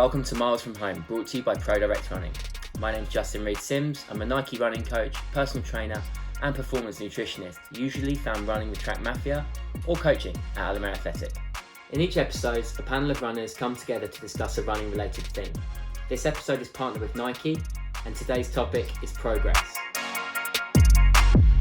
Welcome to Miles From Home, brought to you by ProDirect Running. My name's Justin Reid-Simms. I'm a Nike running coach, personal trainer and performance nutritionist, usually found running the track Mafia or coaching at Amrit Athletic. In each episode, a panel of runners come together to discuss a running related theme. This episode is partnered with Nike and today's topic is progress.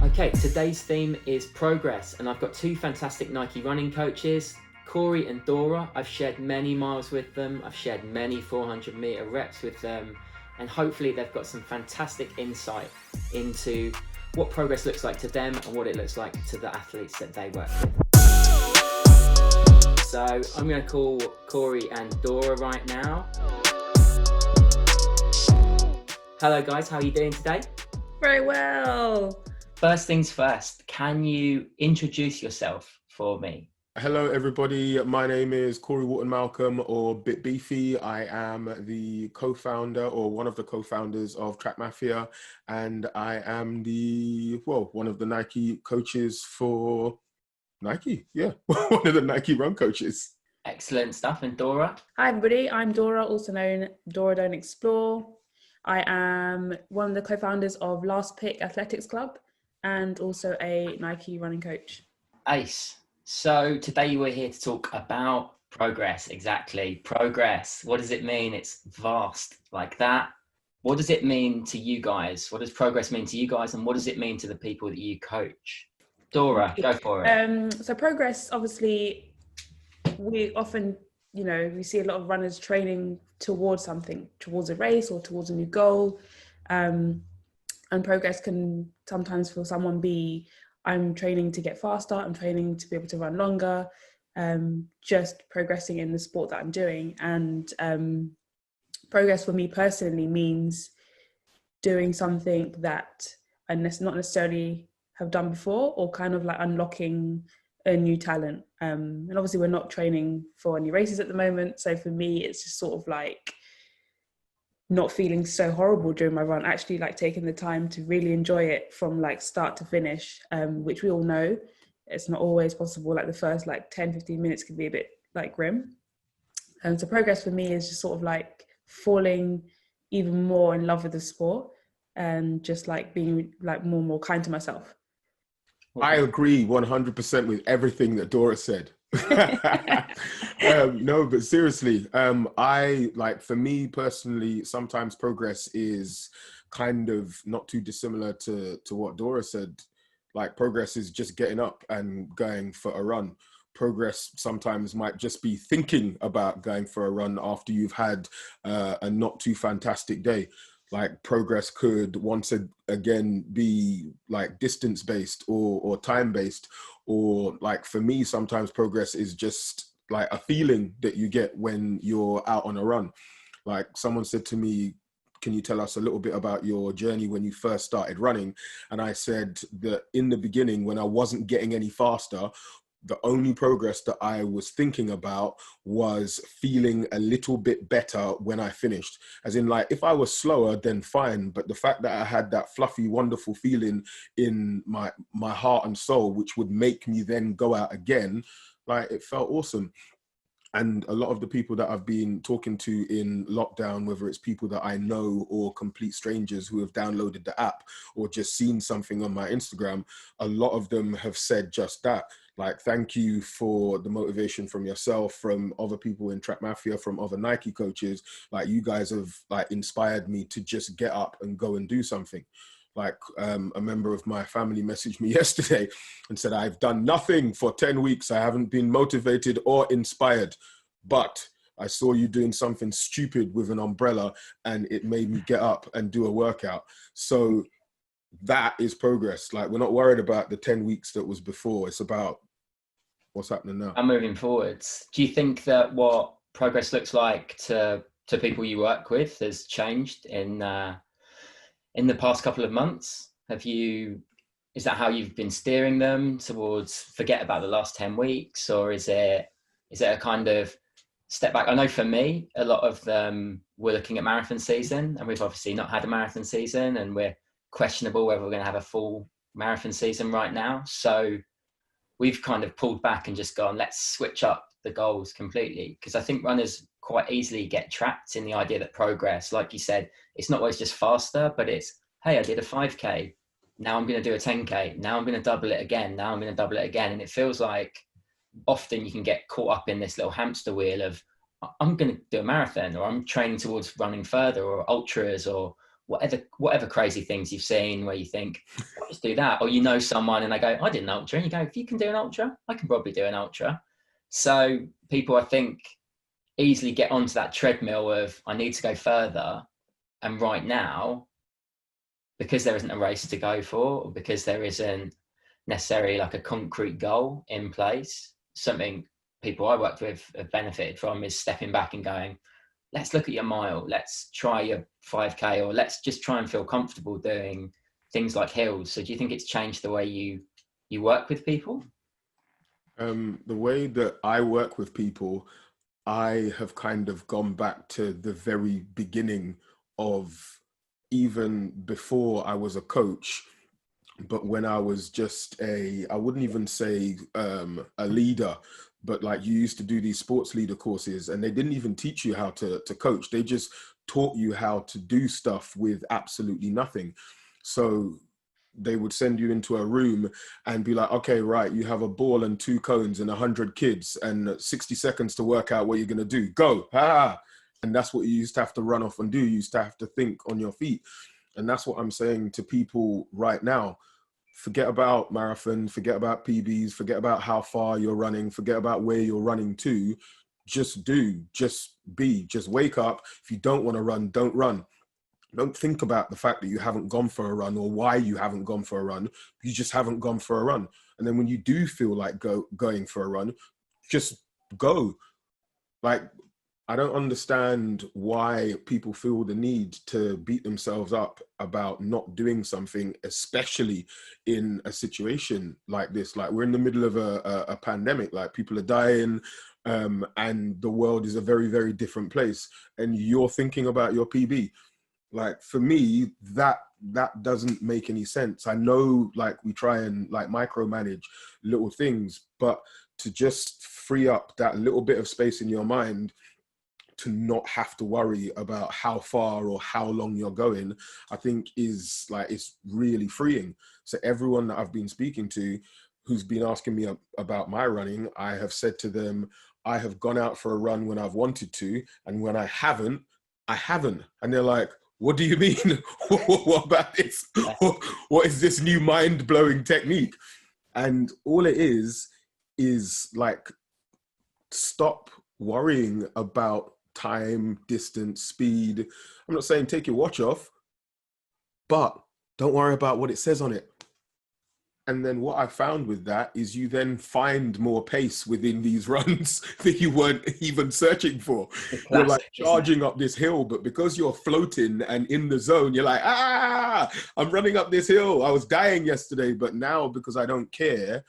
Okay, today's theme is progress, and I've got two fantastic Nike running coaches, Cory and Dora. I've shared many miles with them. I've shared many 400 meter reps with them, and hopefully they've got some fantastic insight into what progress looks like to them and what it looks like to the athletes that they work with. So I'm going to call Cory and Dora right now. Hello guys, how are you doing today? Very well. First things first, can you introduce yourself for me? Hello everybody, my name is Cory Wharton or Bit Beefy. I am the co-founder or one of the co-founders of Track Mafia, and I am one of the Nike coaches for Nike. Yeah, one of the Nike run coaches. Excellent stuff. And Dora? Hi everybody, I'm Dora, also known Dora Don't Explore. I am one of the co-founders of Last Pick Athletics Club and also a Nike running coach. Ace. So today we're here to talk about progress. Exactly. Progress. What does it mean? It's vast like that. What does it mean to you guys? What does progress mean to you guys? And what does it mean to the people that you coach? Dora, go for it. So progress, obviously, we often, we see a lot of runners training towards something, towards a race or towards a new goal. And progress can sometimes for someone be, I'm training to get faster, I'm training to be able to run longer, just progressing in the sport that I'm doing. And progress for me personally means doing something that I not necessarily have done before, or kind of like unlocking a new talent. And obviously we're not training for any races at the moment. So for me, it's just sort of like not feeling so horrible during my run, actually like taking the time to really enjoy it from like start to finish, which we all know it's not always possible. Like the first like 10-15 minutes can be a bit like grim. And so progress for me is just sort of like falling even more in love with the sport and just like being like more and more kind to myself. I agree 100% with everything that Dora said. No, but seriously, for me personally, sometimes progress is kind of not too dissimilar to what Dora said. Like progress is just getting up and going for a run. Progress sometimes might just be thinking about going for a run after you've had a not too fantastic day. Like progress could once again be like distance based or time based, or like for me, sometimes progress is just like a feeling that you get when you're out on a run. Like someone said to me, can you tell us a little bit about your journey when you first started running? And I said that in the beginning, when I wasn't getting any faster, the only progress that I was thinking about was feeling a little bit better when I finished. As in, like, if I was slower, then fine. But the fact that I had that fluffy, wonderful feeling in my heart and soul, which would make me then go out again, like, it felt awesome. And a lot of the people that I've been talking to in lockdown, whether it's people that I know or complete strangers who have downloaded the app or just seen something on my Instagram, a lot of them have said just that. Like, thank you for the motivation from yourself, from other people in Track Mafia, from other Nike coaches. Like, you guys have like inspired me to just get up and go and do something. Like a member of my family messaged me yesterday and said, I've done nothing for 10 weeks. I haven't been motivated or inspired, but I saw you doing something stupid with an umbrella and it made me get up and do a workout. So that is progress. Like, we're not worried about the 10 weeks that was before. It's about what's happening now. And moving forwards. Do you think that what progress looks like to people you work with has changed in the past couple of months? Is that how you've been steering them towards forget about the last 10 weeks? Or is it a kind of step back? I know for me, a lot of them were looking at marathon season, and we've obviously not had a marathon season, and we're questionable whether we're going to have a full marathon season right now. So we've kind of pulled back and just gone, let's switch up the goals completely. Because I think runners quite easily get trapped in the idea that progress, like you said, it's not always just faster, but it's, hey, I did a 5K. Now I'm going to do a 10K. Now I'm going to double it again. Now I'm going to double it again. And it feels like often you can get caught up in this little hamster wheel of, I'm going to do a marathon, or I'm training towards running further, or ultras, or whatever crazy things you've seen where you think, I'll just do that. Or you know someone and they go, I did an ultra. And you go, if you can do an ultra, I can probably do an ultra. So people, I think, easily get onto that treadmill of, I need to go further. And right now, because there isn't a race to go for, or because there isn't necessarily like a concrete goal in place, something people I worked with have benefited from is stepping back and going, let's look at your mile, let's try your 5K, or let's just try and feel comfortable doing things like hills. So do you think it's changed the way you work with people? The way that I work with people, I have kind of gone back to the very beginning of, even before I was a coach, but when I was just I wouldn't even say a leader, but like, you used to do these sports leader courses and they didn't even teach you how to coach. They just taught you how to do stuff with absolutely nothing. So they would send you into a room and be like, okay, right, you have a ball and 2 cones and 100 kids and 60 seconds to work out what you're going to do. Go. And that's what you used to have to run off and do. You used to have to think on your feet. And that's what I'm saying to people right now. Forget about marathon, forget about PBs, forget about how far you're running, forget about where you're running to. Just do, just be, just wake up. If you don't want to run, don't run. Don't think about the fact that you haven't gone for a run or why you haven't gone for a run. You just haven't gone for a run. And then when you do feel like going for a run, just go. Like, I don't understand why people feel the need to beat themselves up about not doing something, especially in a situation like this. Like, we're in the middle of a pandemic, like people are dying, and the world is a very, very different place. And you're thinking about your PB. Like, for me, that doesn't make any sense. I know, like, we try and like micromanage little things, but to just free up that little bit of space in your mind to not have to worry about how far or how long you're going, I think is like, it's really freeing. So everyone that I've been speaking to who's been asking me about my running, I have said to them, I have gone out for a run when I've wanted to, and when I haven't, I haven't. And they're like, what do you mean? What about this? What is this new mind-blowing technique? And all it is like, stop worrying about time, distance, speed. I'm not saying take your watch off, but don't worry about what it says on it. And then what I found with that is you then find more pace within these runs that you weren't even searching for. You're like charging up this hill, but because you're floating and in the zone, you're like, I'm running up this hill. I was dying yesterday, but now because I don't care,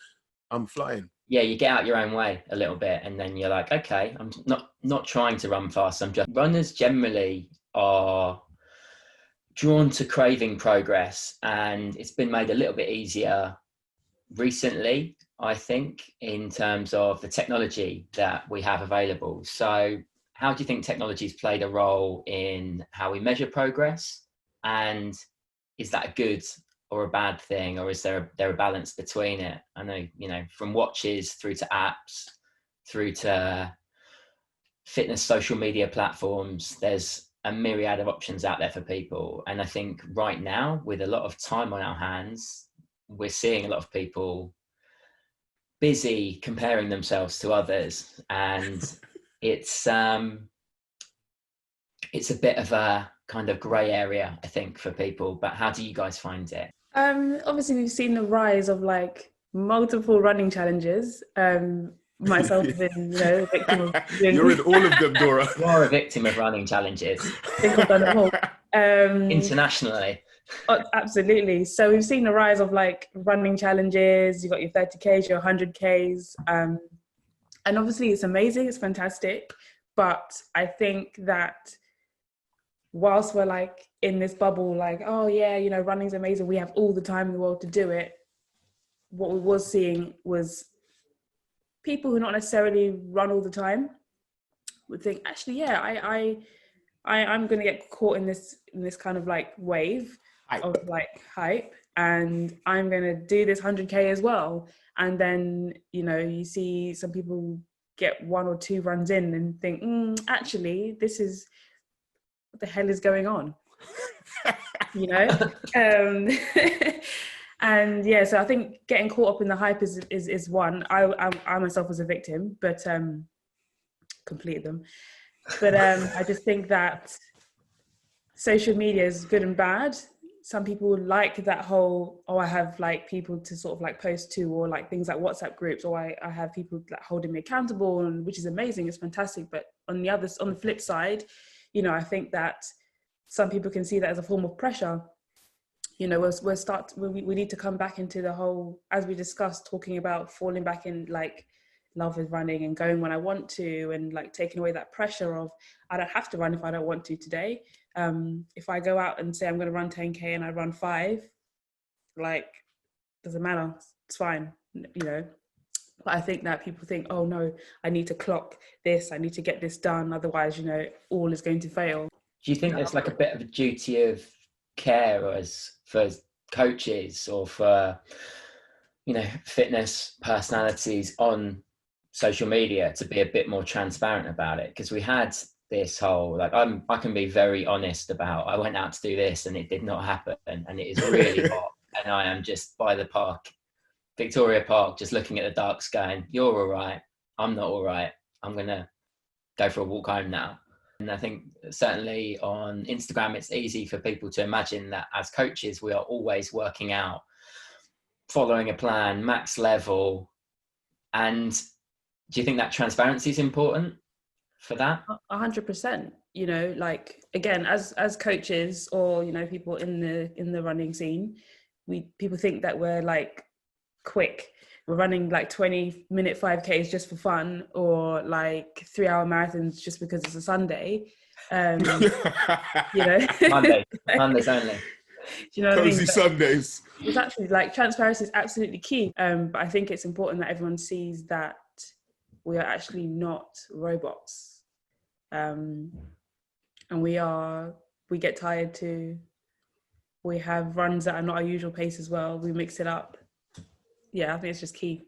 I'm flying. Yeah, you get out your own way a little bit, and then you're like, okay, I'm not trying to run fast. I'm just, runners generally are drawn to craving progress, and it's been made a little bit easier recently, I think, in terms of the technology that we have available. So how do you think technology's played a role in how we measure progress? And is that a good or a bad thing, or is there a balance between it? I know, you know, from watches through to apps, through to fitness social media platforms, there's a myriad of options out there for people. And I think right now, with a lot of time on our hands, we're seeing a lot of people busy comparing themselves to others, and it's a bit of a kind of grey area, I think, for people. But how do you guys find it? Obviously, we've seen the rise of like multiple running challenges. Myself being, a victim of doing... You're in all of them, Dora. You're a victim of running challenges. I think I've done them all. Internationally. Oh, absolutely. So we've seen the rise of like running challenges. You've got your 30Ks, your 100Ks. And obviously it's amazing, it's fantastic. But I think that whilst we're like in this bubble, like, oh yeah, running's amazing, we have all the time in the world to do it. What we was seeing was people who not necessarily run all the time, would think, actually, yeah, I'm going to get caught in this kind of like wave of like hype, and I'm going to do this 100K as well. And then, you know, you see some people get 1 or 2 runs in and think, actually, this is, what the hell is going on? You know? And yeah, so I think getting caught up in the hype is one. I myself was a victim, but completed them. But I just think that social media is good and bad. Some people like that whole, I have like people to sort of like post to, or like things like WhatsApp groups, or I have people like holding me accountable, and which is amazing, it's fantastic. But on the flip side, you know, I think that some people can see that as a form of pressure. You know, we need to come back into the whole, as we discussed, talking about falling back in like love with running and going when I want to, and like taking away that pressure of, I don't have to run if I don't want to today. If I go out and say I'm going to run 10K and I run 5, like, doesn't matter, it's fine, you know. But I think that people think, oh no, I need to clock this, I need to get this done, otherwise, you know, all is going to fail. Do you think there's like a bit of a duty of care as for coaches or for, you know, fitness personalities on social media to be a bit more transparent about it? Because we had this whole, like, I can be very honest about, I went out to do this and it did not happen, and it is really hot, and I am just by the park, Victoria Park, just looking at the ducks going, you're all right, I'm not all right, I'm gonna go for a walk home now. And I think certainly on Instagram, it's easy for people to imagine that as coaches, we are always working out, following a plan, max level. And do you think that transparency is important for that? 100%. You know, like, again, as coaches, or, you know, people in the running scene, people think that we're like quick. We're running like 20-minute 5Ks just for fun, or like 3-hour marathons just because it's a Sunday. You know, Mondays only. Do you know what I mean? Cozy Sundays. It's actually like, transparency is absolutely key. But I think it's important that everyone sees that we are actually not robots. And we get tired too. We have runs that are not our usual pace as well. We mix it up. Yeah, I think it's just key.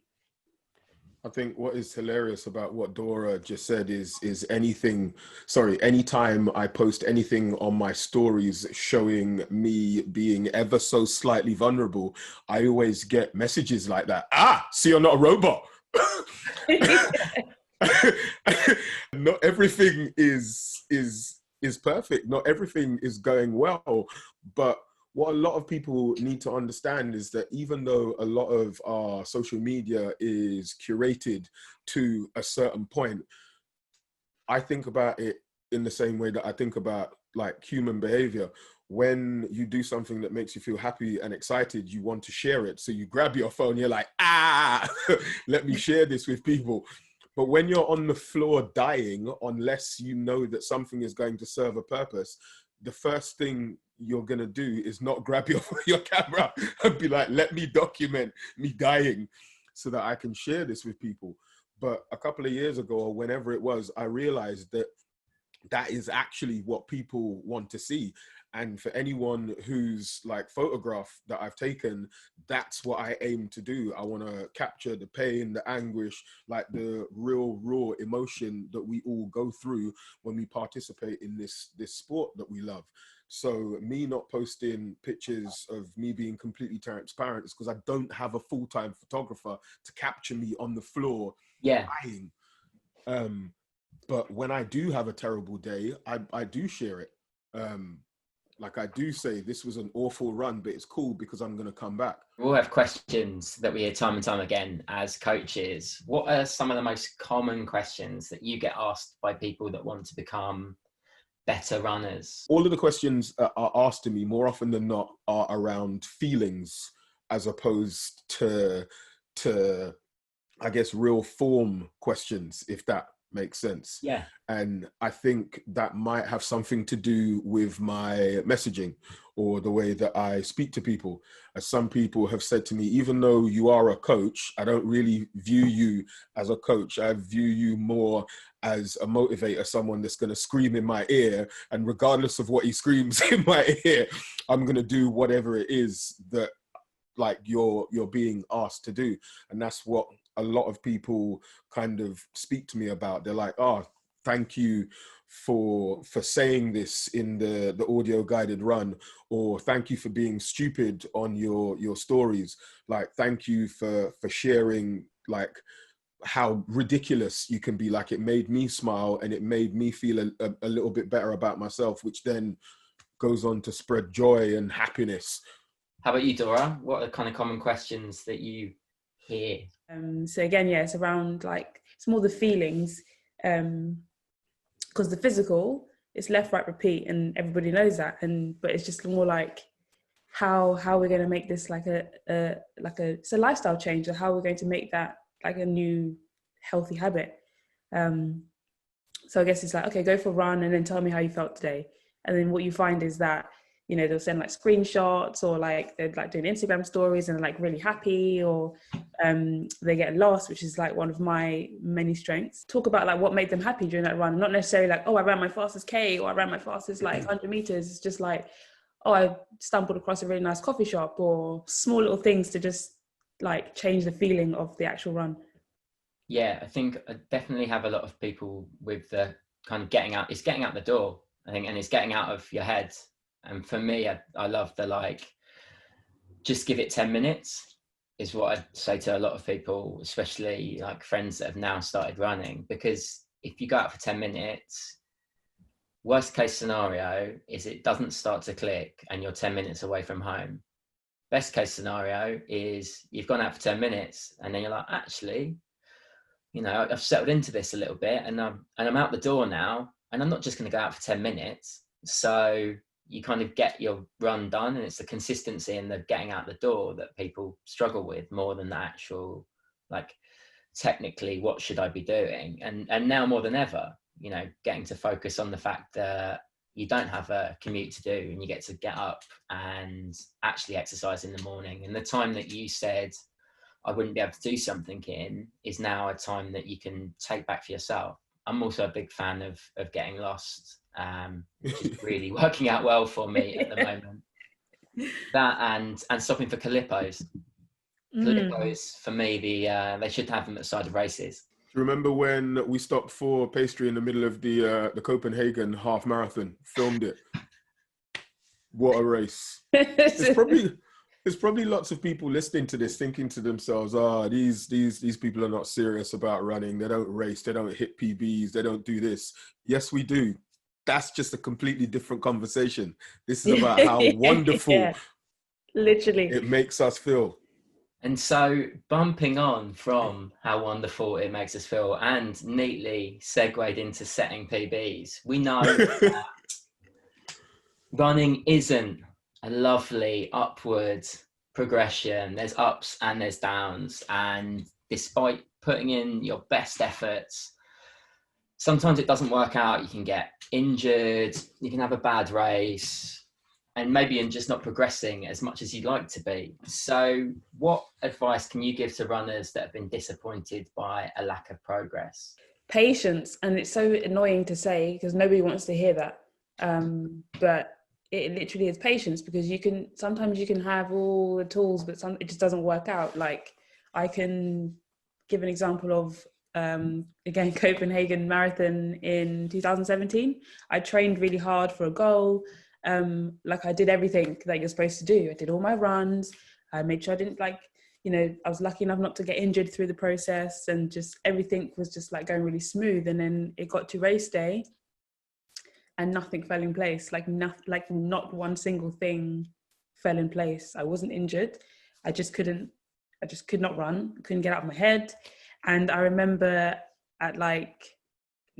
I think what is hilarious about what Dora just said is anytime I post anything on my stories showing me being ever so slightly vulnerable, I always get messages like that. See, you're not a robot. Not everything is perfect. Not everything is going well. But what a lot of people need to understand is that even though a lot of our social media is curated to a certain point, I think about it in the same way that I think about like human behavior. When you do something that makes you feel happy and excited, you want to share it. So you grab your phone, you're like, let me share this with people. But when you're on the floor dying, unless you know that something is going to serve a purpose, the first thing you're going to do is not grab your camera and be like, let me document me dying so that I can share this with people. But a couple of years ago, or whenever it was, I realized that that is actually what people want to see. And for anyone who's like photograph that I've taken, that's what I aim to do. I want to capture the pain, the anguish, like the real raw emotion that we all go through when we participate in this sport that we love. So me not posting pictures of me being completely transparent is because I don't have a full-time photographer to capture me on the floor dying. But when I do have a terrible day, I do share it. Like I do say, this was an awful run, but it's cool because I'm going to come back. We all have questions that we hear time and time again as coaches. What are some of the most common questions that you get asked by people that want to become better runners? All of the questions are asked to me more often than not are around feelings, as opposed to I guess real form questions, if that makes sense. Yeah. And I think that might have something to do with my messaging or the way that I speak to people. As some people have said to me, even though you are a coach, I don't really view you as a coach. I view you more as a motivator, someone that's going to scream in my ear. And regardless of what he screams in my ear, I'm going to do whatever it is that like you're being asked to do. And that's what a lot of people kind of speak to me about. They're like, oh, thank you for saying this in the audio guided run, or thank you for being stupid on your stories. Like, thank you for sharing like how ridiculous you can be. Like, it made me smile and it made me feel a little bit better about myself, which then goes on to spread joy and happiness. How about you, Dora? What are kind of common questions that you hear? So again, yeah, it's around like, it's more the feelings, because the physical, it's left, right, repeat, and everybody knows that. But it's just more like how we're going to make this like it's a lifestyle change, or how we're going to make that like a new healthy habit. So I guess it's like, okay, go for a run and then tell me how you felt today. And then what you find is that, you know, they'll send like screenshots, or like they're like doing Instagram stories and like really happy, or they get lost, which is like one of my many strengths. Talk about like what made them happy during that run. Not necessarily like, oh, I ran my fastest K, or I ran my fastest like 100 meters. It's just like, oh, I stumbled across a really nice coffee shop, or small little things to just like change the feeling of the actual run. Yeah, I think I definitely have a lot of people with the kind of getting out the door, I think, and it's getting out of your head. And for me, I love the like, just give it 10 minutes is what I'd say to a lot of people, especially like friends that have now started running. Because if you go out for 10 minutes, worst case scenario is it doesn't start to click and you're 10 minutes away from home. Best case scenario is you've gone out for 10 minutes and then you're like, actually, you know, I've settled into this a little bit and I'm out the door now, and I'm not just going to go out for 10 minutes. So you kind of get your run done, and it's the consistency and the getting out the door that people struggle with more than the actual, like, technically, what should I be doing? And now more than ever, you know, getting to focus on the fact that you don't have a commute to do and you get to get up and actually exercise in the morning. And the time that you said I wouldn't be able to do something in is now a time that you can take back for yourself. I'm also a big fan of getting lost, which is really working out well for me at the moment. That and stopping for Calippos. Calippos, for me, they should have them at the side of races. Do you remember when we stopped for pastry in the middle of the Copenhagen half marathon? Filmed it. What a race! There's probably lots of people listening to this thinking to themselves, these people are not serious about running. They don't race. They don't hit PBs. They don't do this. Yes, we do. That's just a completely different conversation. This is about how wonderful literally it makes us feel. And so bumping on from how wonderful it makes us feel and neatly segued into setting PBs, we know that running isn't a lovely upward progression. There's ups and there's downs. And despite putting in your best efforts, sometimes it doesn't work out. You can get injured, you can have a bad race, and maybe you're just not progressing as much as you'd like to be. So what advice can you give to runners that have been disappointed by a lack of progress? Patience. And it's so annoying to say because nobody wants to hear that. But it literally is patience, because sometimes you can have all the tools, but it just doesn't work out. Like, I can give an example of, again, Copenhagen Marathon in 2017. I trained really hard for a goal. Like, I did everything that you're supposed to do. I did all my runs. I made sure I didn't I was lucky enough not to get injured through the process, and just everything was just like going really smooth. And then it got to race day and nothing fell in place. Not one single thing fell in place. I wasn't injured. I just could not run, couldn't get out of my head. And I remember at like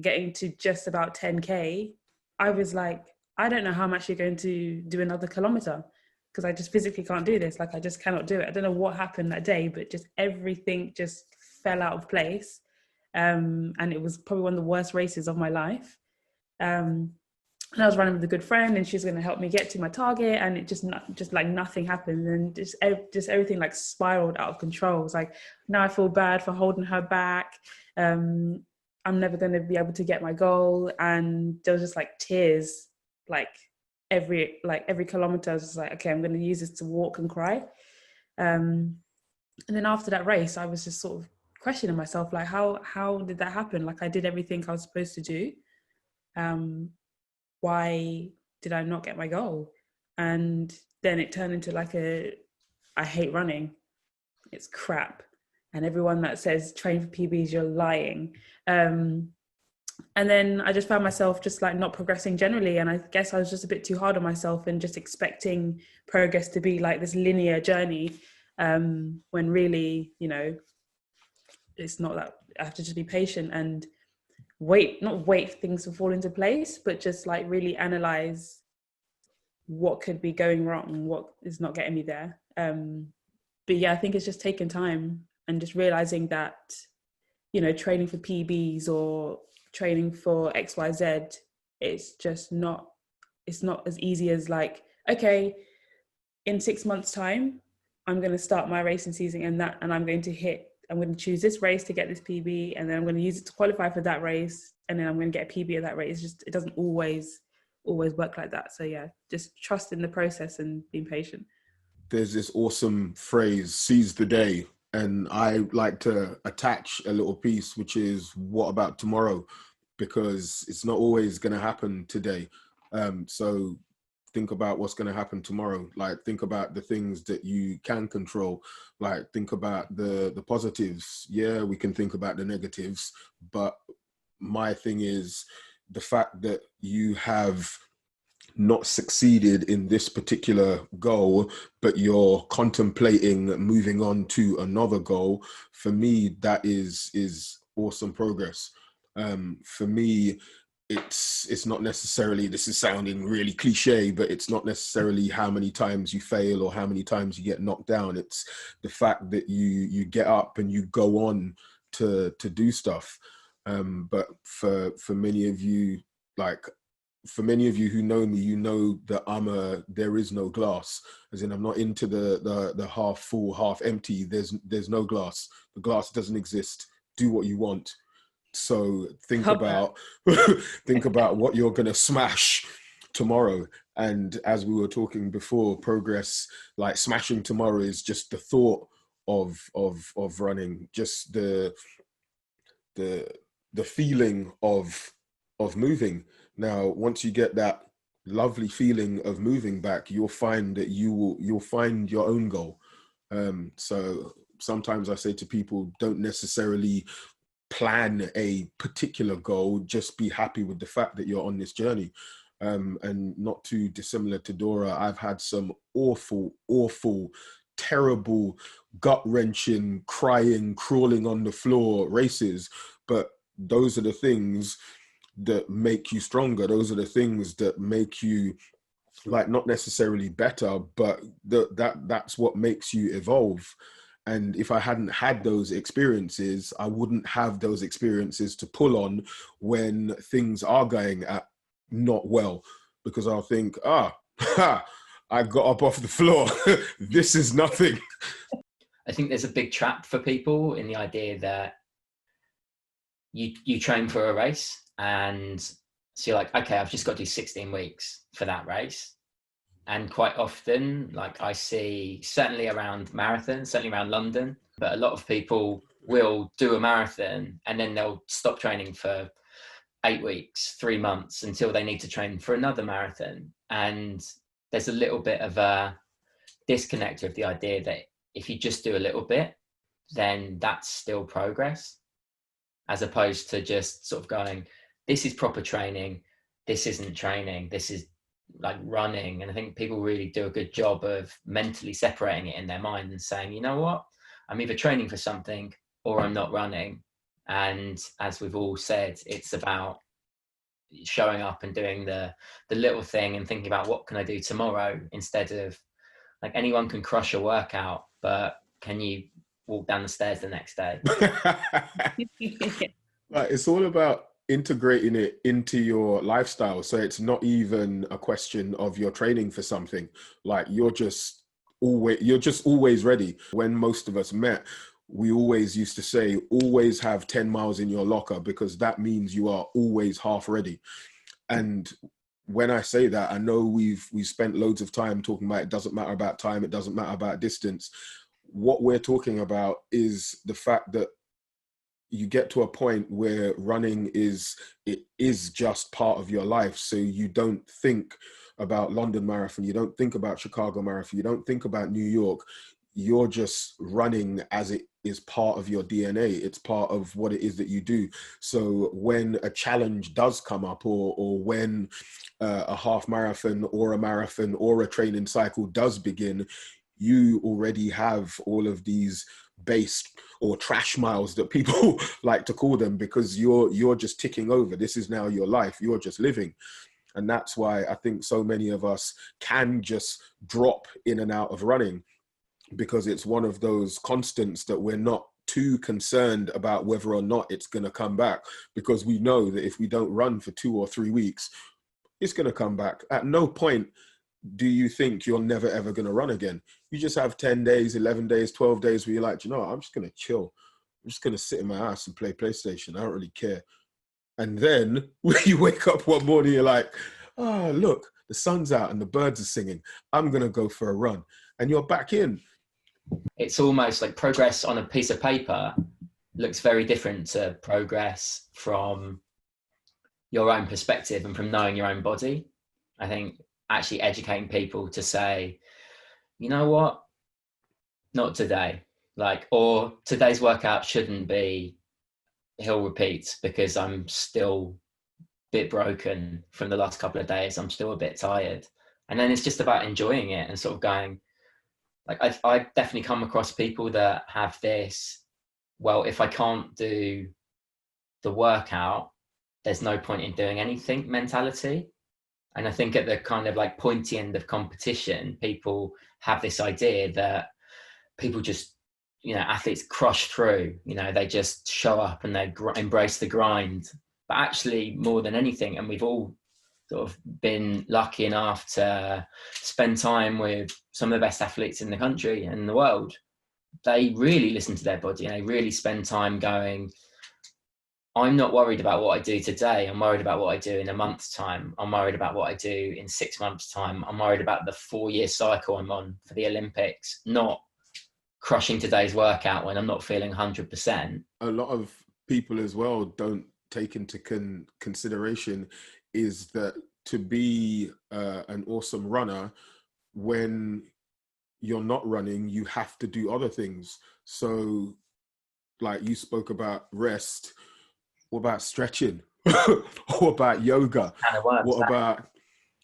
getting to just about 10K, I was like, I don't know how I'm actually going to do another kilometer, because I just physically can't do this. Like, I just cannot do it. I don't know what happened that day, but just everything just fell out of place. And it was probably one of the worst races of my life. And I was running with a good friend, and she's going to help me get to my target, and it just like nothing happened, and just everything like spiraled out of control. It was like, now I feel bad for holding her back. I'm never going to be able to get my goal, and there was just like tears, like every kilometer. I was just like, okay, I'm going to use this to walk and cry. And then after that race, I was just sort of questioning myself, like, how did that happen? Like, I did everything I was supposed to do. Why did I not get my goal? And then it turned into like I hate running. It's crap. And everyone that says train for PBs, you're lying. And then I just found myself just like not progressing generally. And I guess I was just a bit too hard on myself and just expecting progress to be like this linear journey. When really, you know, it's not that. I have to just be patient and not wait for things to fall into place, but just like really analyze what could be going wrong, what is not getting me there. But yeah, I think it's just taking time and just realizing that, you know, training for PBs or training for XYZ, it's not as easy as like, okay, in 6 months time, I'm going to start my racing season and I'm going to choose this race to get this PB, and then I'm going to use it to qualify for that race, and then I'm going to get a PB at that race. It doesn't always work like that. So yeah, just trust in the process and being patient. There's this awesome phrase, seize the day. And I like to attach a little piece, which is, what about tomorrow? Because it's not always going to happen today. So think about what's going to happen tomorrow. Like, think about the things that you can control. Like, think about the positives. Yeah, we can think about the negatives. But my thing is the fact that you have not succeeded in this particular goal, but you're contemplating moving on to another goal. For me, that is awesome progress. For me, it's not necessarily, this is sounding really cliche, but it's not necessarily how many times you fail or how many times you get knocked down. It's the fact that you get up and you go on to do stuff. But for many of you, like, for many of you who know me, you know that there is no glass, as in I'm not into the half full, half empty. There's no glass. The glass doesn't exist. Do what you want. So think about what you're going to smash tomorrow. And as we were talking before, progress, like smashing tomorrow, is just the thought of running, just the feeling of moving. Now, once you get that lovely feeling of moving back, you'll find that you'll find your own goal. So sometimes I say to people, don't necessarily plan a particular goal, just be happy with the fact that you're on this journey. And not too dissimilar to Dora, I've had some awful, terrible, gut-wrenching, crying, crawling on the floor races, but those are the things that make you stronger. Those are the things that make you, like, not necessarily better, but that's what makes you evolve. And if I hadn't had those experiences, I wouldn't have those experiences to pull on when things are going not well, because I'll think, I got up off the floor. This is nothing. I think there's a big trap for people in the idea that you train for a race, and so you're like, okay, I've just got to do 16 weeks for that race. And quite often, like, I see, certainly around marathons, certainly around London, but a lot of people will do a marathon and then they'll stop training for 8 weeks, 3 months, until they need to train for another marathon. And there's a little bit of a disconnect with the idea that if you just do a little bit, then that's still progress, as opposed to just sort of going, this is proper training, this isn't training, this is like running. And I think people really do a good job of mentally separating it in their mind and saying, you know what, I'm either training for something or I'm not running. And as we've all said, it's about showing up and doing the little thing and thinking about, what can I do tomorrow, instead of, like, anyone can crush a workout, but can you walk down the stairs the next day? Like, it's all about integrating it into your lifestyle. So it's not even a question of you're training for something. Like, you're just always ready. When most of us met, we always used to say, always have 10 miles in your locker, because that means you are always half ready. And when I say that, I know we've spent loads of time talking about it doesn't matter about time, it doesn't matter about distance. What we're talking about is the fact that you get to a point where running is just part of your life. So you don't think about London Marathon, you don't think about Chicago Marathon, you don't think about New York. You're just running as it is part of your DNA. It's part of what it is that you do. So when a challenge does come up, or when a half marathon or a marathon or a training cycle does begin, you already have all of these base or trash miles that people like to call them, because you're just ticking over. This is now your life. You're just living. And that's why I think so many of us can just drop in and out of running, because it's one of those constants that we're not too concerned about whether or not it's going to come back, because we know that if we don't run for 2 or 3 weeks, it's going to come back. At no point do you think you're never ever going to run again. You just have 10 days, 11 days, 12 days where you're like, you know what? I'm just going to chill. I'm just going to sit in my house and play PlayStation. I don't really care. And then when you wake up one morning, you're like, oh, look, the sun's out and the birds are singing. I'm going to go for a run. And you're back in. It's almost like progress on a piece of paper looks very different to progress from your own perspective and from knowing your own body. I think actually educating people to say, you know what, not today. Like, or today's workout shouldn't be hill repeats because I'm still a bit broken from the last couple of days. I'm still a bit tired. And then it's just about enjoying it and sort of going, like, I definitely come across people that have this, well, if I can't do the workout, there's no point in doing anything mentality. And I think at the kind of like pointy end of competition, people have this idea that people just, you know, athletes crush through, you know, they just show up and they embrace the grind. But actually, more than anything, and we've all sort of been lucky enough to spend time with some of the best athletes in the country and in the world, they really listen to their body and they really spend time going, I'm not worried about what I do today. I'm worried about what I do in a month's time. I'm worried about what I do in 6 months' time. I'm worried about the 4-year cycle I'm on for the Olympics, not crushing today's workout when I'm not feeling 100%. A lot of people as well don't take into consideration is that to be an awesome runner, when you're not running, you have to do other things. So like you spoke about rest, what about stretching? What about yoga? What about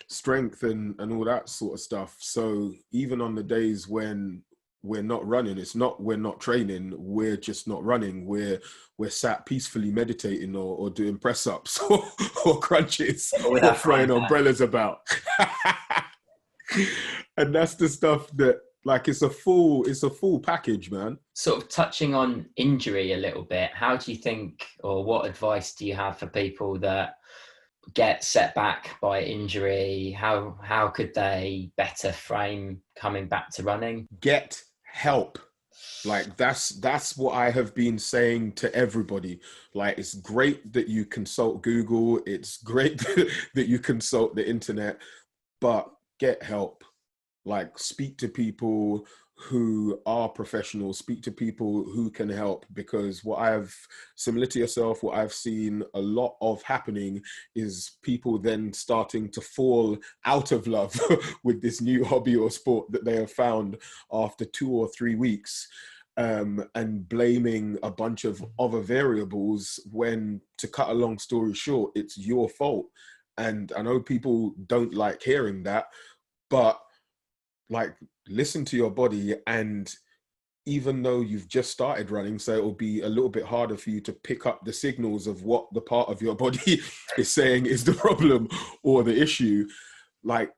strength and all that sort of stuff? So even on the days when we're not running, it's not we're not training, we're just not running, we're sat peacefully meditating or doing press-ups or crunches or throwing umbrellas about. And that's the stuff that, like, it's a full package, man. Sort of touching on injury a little bit, how do you think, or what advice do you have for people that get set back by injury? How could they better frame coming back to running? Get help. Like, that's what I have been saying to everybody. Like, it's great that you consult Google, it's great that you consult the internet, but get help. Like, speak to people who are professionals, speak to people who can help, because similar to yourself, what I've seen a lot of happening is people then starting to fall out of love with this new hobby or sport that they have found after 2 or 3 weeks, and blaming a bunch of other variables when, to cut a long story short, it's your fault. And I know people don't like hearing that, but like, listen to your body. And even though you've just started running, so it will be a little bit harder for you to pick up the signals of what the part of your body is saying is the problem or the issue, like,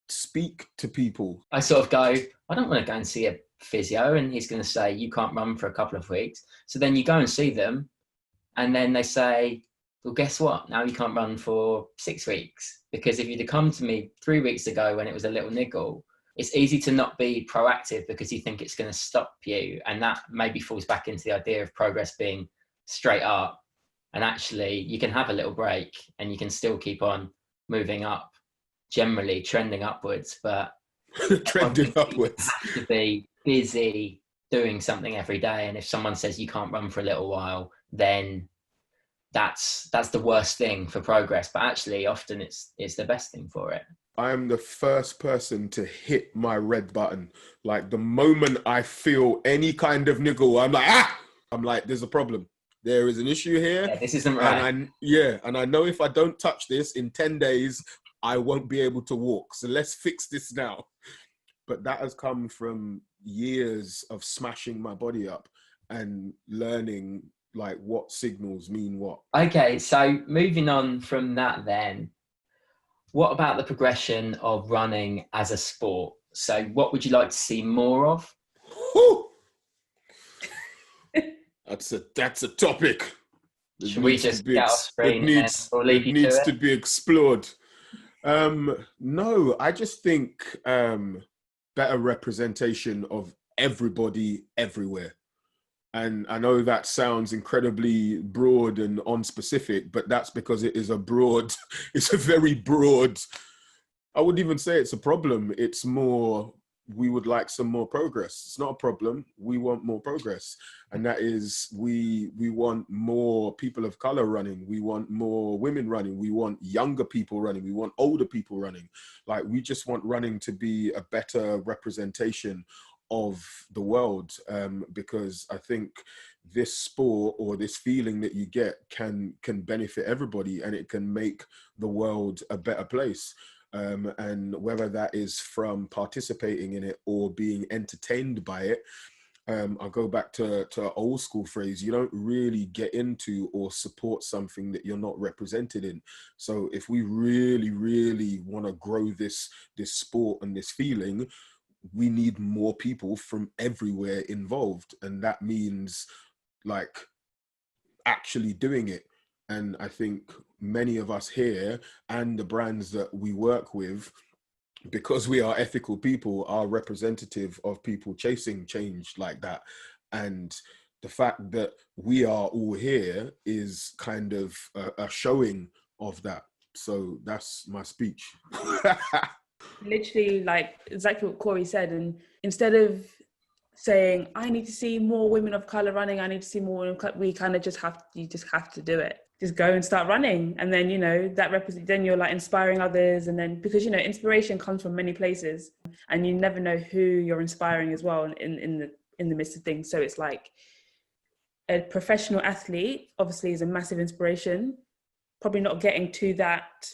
speak to people. I sort of go, I don't want to go and see a physio and he's going to say you can't run for a couple of weeks. So then you go and see them And then they say, well, guess what? Now you can't run for 6 weeks. Because if you'd have come to me 3 weeks ago when it was a little niggle, it's easy to not be proactive because you think it's going to stop you. And that maybe falls back into the idea of progress being straight up. And actually, you can have a little break and you can still keep on moving up, generally trending upwards. But trending upwards. You have to be busy doing something every day. And if someone says you can't run for a little while, then that's the worst thing for progress. But actually, often it's the best thing for it. I am the first person to hit my red button. Like the moment I feel any kind of niggle, I'm like, there's a problem. There is an issue here. Yeah, this isn't right. And I know if I don't touch this in 10 days, I won't be able to walk. So let's fix this now. But that has come from years of smashing my body up and learning like what signals mean what. Okay, so moving on from that then, what about the progression of running as a sport? So what would you like to see more of? That's a topic. Should we just get off screen? It needs to be explored. No, I just think better representation of everybody everywhere. And I know that sounds incredibly broad and unspecific, but that's because it is it's a very broad, I wouldn't even say it's a problem. It's more, we would like some more progress. It's not a problem. We want more progress. And that is, we want more people of color running. We want more women running. We want younger people running. We want older people running. Like, we just want running to be a better representation of the world, because I think this sport or this feeling that you get can benefit everybody, and it can make the world a better place. And whether that is from participating in it or being entertained by it, I'll go back to an old school phrase: you don't really get into or support something that you're not represented in. So if we really, really want to grow this sport and this feeling, we need more people from everywhere involved. And that means like actually doing it. And I think many of us here and the brands that we work with, because we are ethical people, are representative of people chasing change like that. And the fact that we are all here is kind of a showing of that. So that's my speech. Literally, like exactly what Cory said. And instead of saying, I need to see more women of color running, I need to see more women of color, we kind of you just have to do it. Just go and start running. And then, then you're like inspiring others. And then, because, inspiration comes from many places and you never know who you're inspiring as well in the midst of things. So it's like a professional athlete obviously is a massive inspiration, probably not getting to that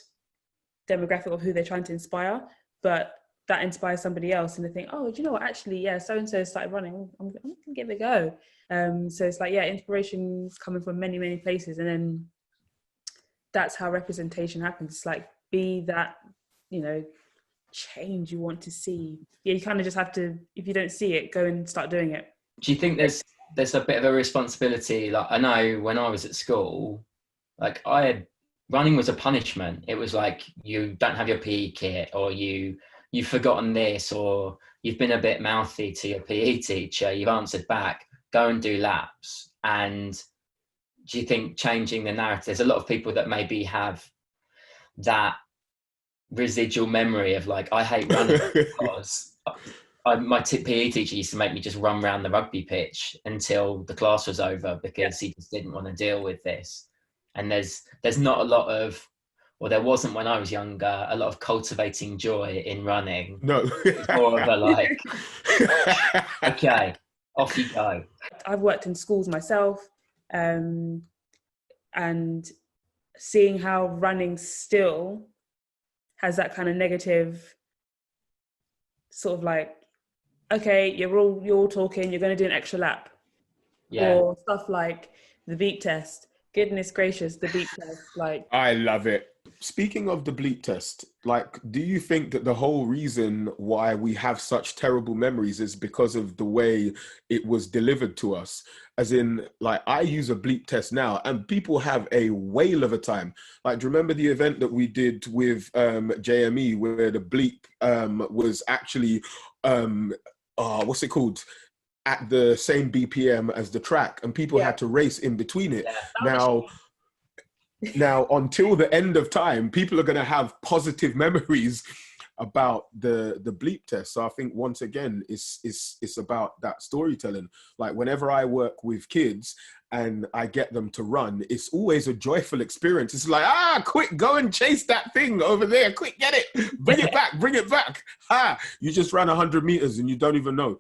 demographic of who they're trying to inspire, but that inspires somebody else and they think, oh, do you know what, actually, yeah, so-and-so started running, I'm gonna give it a go. So it's like, yeah, inspiration's coming from many, many places. And then that's how representation happens. It's like, be that, change you want to see. Yeah, you kind of just have to, if you don't see it, go and start doing it. Do you think there's a bit of a responsibility? Like, I know when I was at school, like running was a punishment. It was like, you don't have your PE kit, or you've forgotten this, or you've been a bit mouthy to your PE teacher, you've answered back, go and do laps. And do you think changing the narrative, there's a lot of people that maybe have that residual memory of like, I hate running because my PE teacher used to make me just run around the rugby pitch until the class was over because he just didn't want to deal with this. And there's not a lot of, or there wasn't when I was younger, a lot of cultivating joy in running. No. It's more of a like, okay, off you go. I've worked in schools myself, and seeing how running still has that kind of negative sort of like, okay, you're all talking, you're going to do an extra lap. Yeah. Or stuff like the beat test. Goodness gracious, the beep test, like, I love it. Speaking of the bleep test, like, do you think that the whole reason why we have such terrible memories is because of the way it was delivered to us? As in, like, I use a bleep test now and people have a whale of a time. Like, do you remember the event that we did with JME where the bleep was actually, what's it called? At the same BPM as the track, and people yeah, had to race in between it. Yeah. that was Now, until the end of time, people are going to have positive memories about the bleep test. So I think once again, it's about that storytelling. Like whenever I work with kids and I get them to run, it's always a joyful experience. It's like, quick, go and chase that thing over there. Quick, get it, bring it back, bring it back. You just ran 100 meters and you don't even know.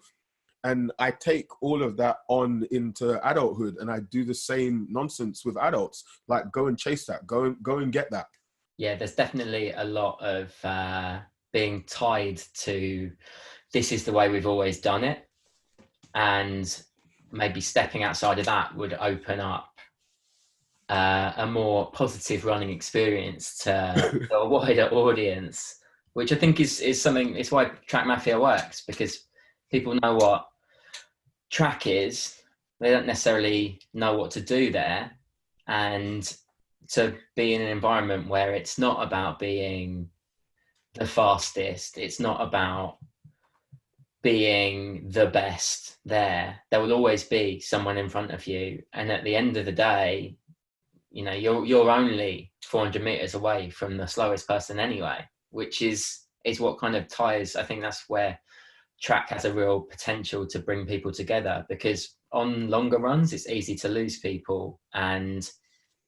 And I take all of that on into adulthood, and I do the same nonsense with adults. Like, go and chase that, go and get that. Yeah, there's definitely a lot of being tied to this is the way we've always done it, and maybe stepping outside of that would open up a more positive running experience to a wider audience, which I think is something. It's why Track Mafia works, because people know what track is, they don't necessarily know what to do there, and to be in an environment where it's not about being the fastest, it's not about being the best there will always be someone in front of you, and at the end of the day, you know, you're only 400 meters away from the slowest person anyway, which is what kind of ties. I think that's where track has a real potential to bring people together, because on longer runs it's easy to lose people, and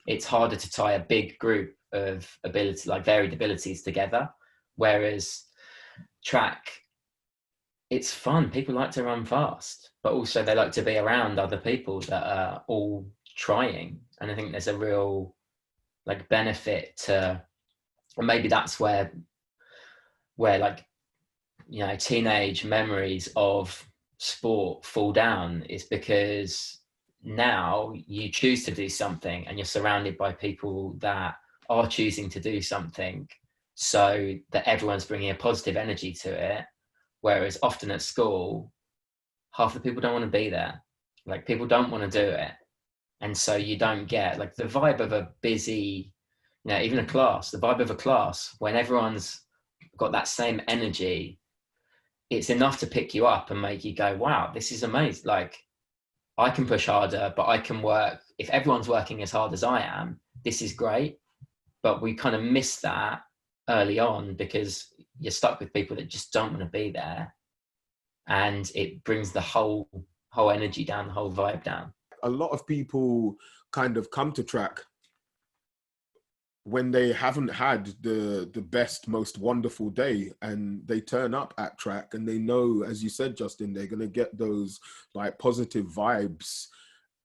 it's harder to tie a big group of ability, like varied abilities, together. Whereas track, it's fun. People like to run fast, but also they like to be around other people that are all trying. And I think there's a real like benefit to, and maybe that's where like, you know, teenage memories of sport fall down, is because now you choose to do something and you're surrounded by people that are choosing to do something, so that everyone's bringing a positive energy to it. Whereas often at school, half the people don't want to be there. Like, people don't want to do it. And so you don't get like the vibe of a busy, you know, even a class, the vibe of a class when everyone's got that same energy. It's enough to pick you up and make you go, wow, this is amazing. Like, I can push harder, but I can work. If everyone's working as hard as I am, this is great. But we kind of miss that early on because you're stuck with people that just don't want to be there. And it brings the whole energy down, the whole vibe down. A lot of people kind of come to track when they haven't had the best, most wonderful day, and they turn up at track and they know, as you said, Justin, they're going to get those like positive vibes,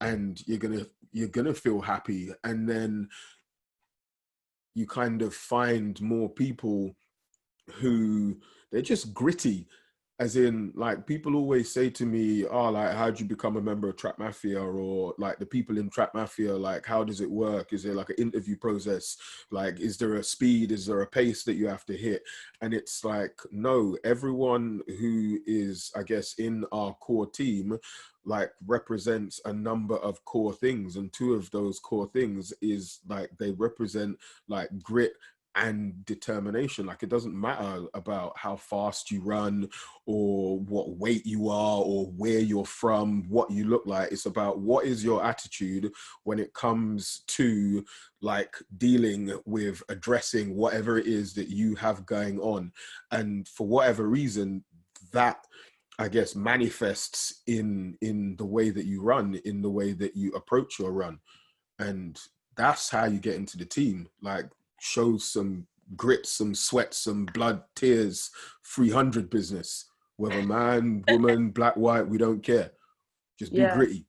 and you're gonna feel happy. And then you kind of find more people who they're just gritty. As in, like, people always say to me, oh, like, how'd you become a member of Track Mafia? Or like the people in Track Mafia, like, how does it work? Is there like an interview process? Like, is there a speed? Is there a pace that you have to hit? And it's like, no, everyone who is, I guess, in our core team, like, represents a number of core things. And two of those core things is like, they represent like grit and determination. Like, it doesn't matter about how fast you run or what weight you are or where you're from, what you look like. It's about what is your attitude when it comes to like dealing with addressing whatever it is that you have going on. And for whatever reason, that, I guess, manifests in the way that you run, in the way that you approach your run. And that's how you get into the team. Like, show some grit, some sweat, some blood, tears, 300 business. Whether man, woman, black, white, we don't care. Just be gritty.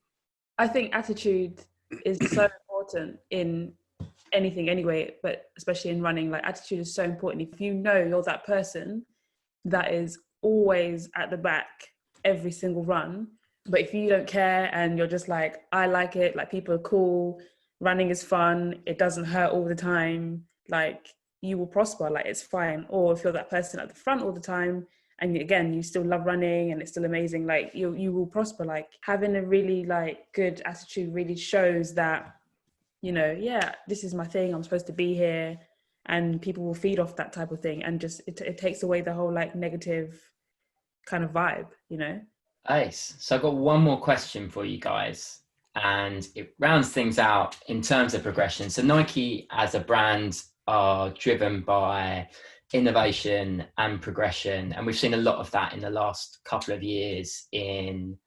I think attitude is so important in anything anyway, but especially in running. Like, attitude is so important. If you know you're that person that is always at the back every single run, but if you don't care and you're just like, I like it, like, people are cool, running is fun, it doesn't hurt all the time, like you will prosper, like it's fine. Or if you're that person at the front all the time, and again you still love running and it's still amazing, like you will prosper. Like having a really like good attitude really shows that, you know, yeah, this is my thing, I'm supposed to be here, and people will feed off that type of thing, and just it takes away the whole like negative kind of vibe, you know. Ace. So I've got one more question for you guys, and it rounds things out in terms of progression. So Nike as a brand are driven by innovation and progression, and we've seen a lot of that in the last couple of years in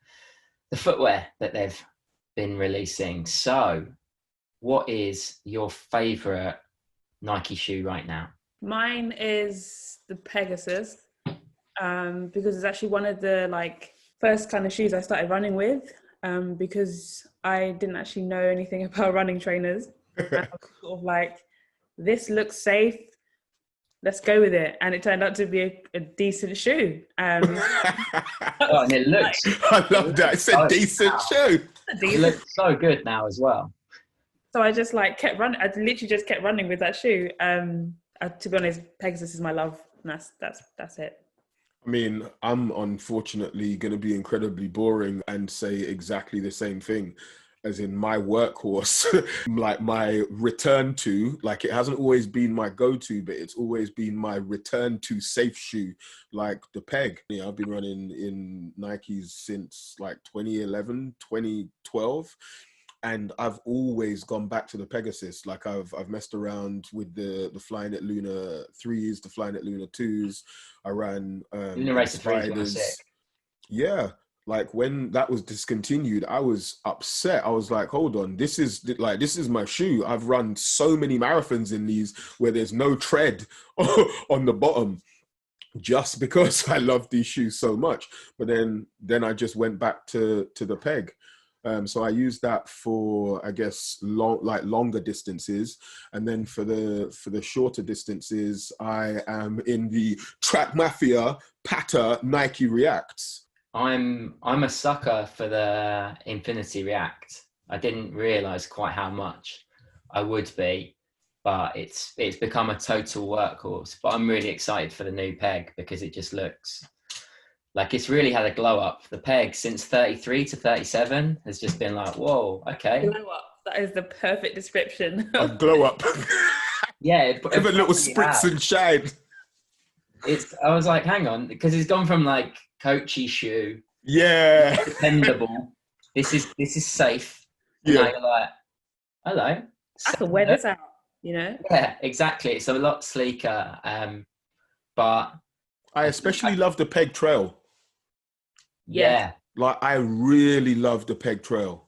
the footwear that they've been releasing. So what is your favorite Nike shoe right now? Mine is the Pegasus, because it's actually one of the like first kind of shoes I started running with, because I didn't actually know anything about running trainers. I was sort of like, this looks safe, let's go with it, and it turned out to be a decent shoe. And it looks. I love that. It's a decent shoe. It looks so good now as well. So I just like kept running. I literally just kept running with that shoe. To be honest, Pegasus is my love, and that's it. I mean, I'm unfortunately going to be incredibly boring and say exactly the same thing, as in my workhorse, like my return to, like it hasn't always been my go-to, but it's always been my return to safe shoe, like the Peg. Yeah, I've been running in Nikes since like 2011, 2012. And I've always gone back to the Pegasus. Like I've messed around with the Flying at Luna 3s, the Flying at Luna 2s. I ran Luna Racer 3s. Yeah, like when that was discontinued, I was upset. I was like, hold on, this is my shoe. I've run so many marathons in these where there's no tread on the bottom, just because I love these shoes so much. But then I just went back to the Peg. So I use that for, I guess, longer distances, and then for the shorter distances, I am in the Track Mafia Patta Nike Reacts. I'm a sucker for the Infinity React. I didn't realize quite how much I would be, but it's become a total workhorse. But I'm really excited for the new Peg because it just looks like it's really had a glow up. The Peg since 33 to 37 has just been like, whoa, okay. Glow up. That is the perfect description. A glow up. Yeah. Give a little spritz and shine. I was like, hang on, because it's gone from like coachy shoe. Yeah. Dependable. This is safe. And Yeah. now you're like, hello. I can wear this out, you know? Yeah, exactly. It's a lot sleeker. But I especially love the Peg Trail. yeah. Like I really love the Peg Trail.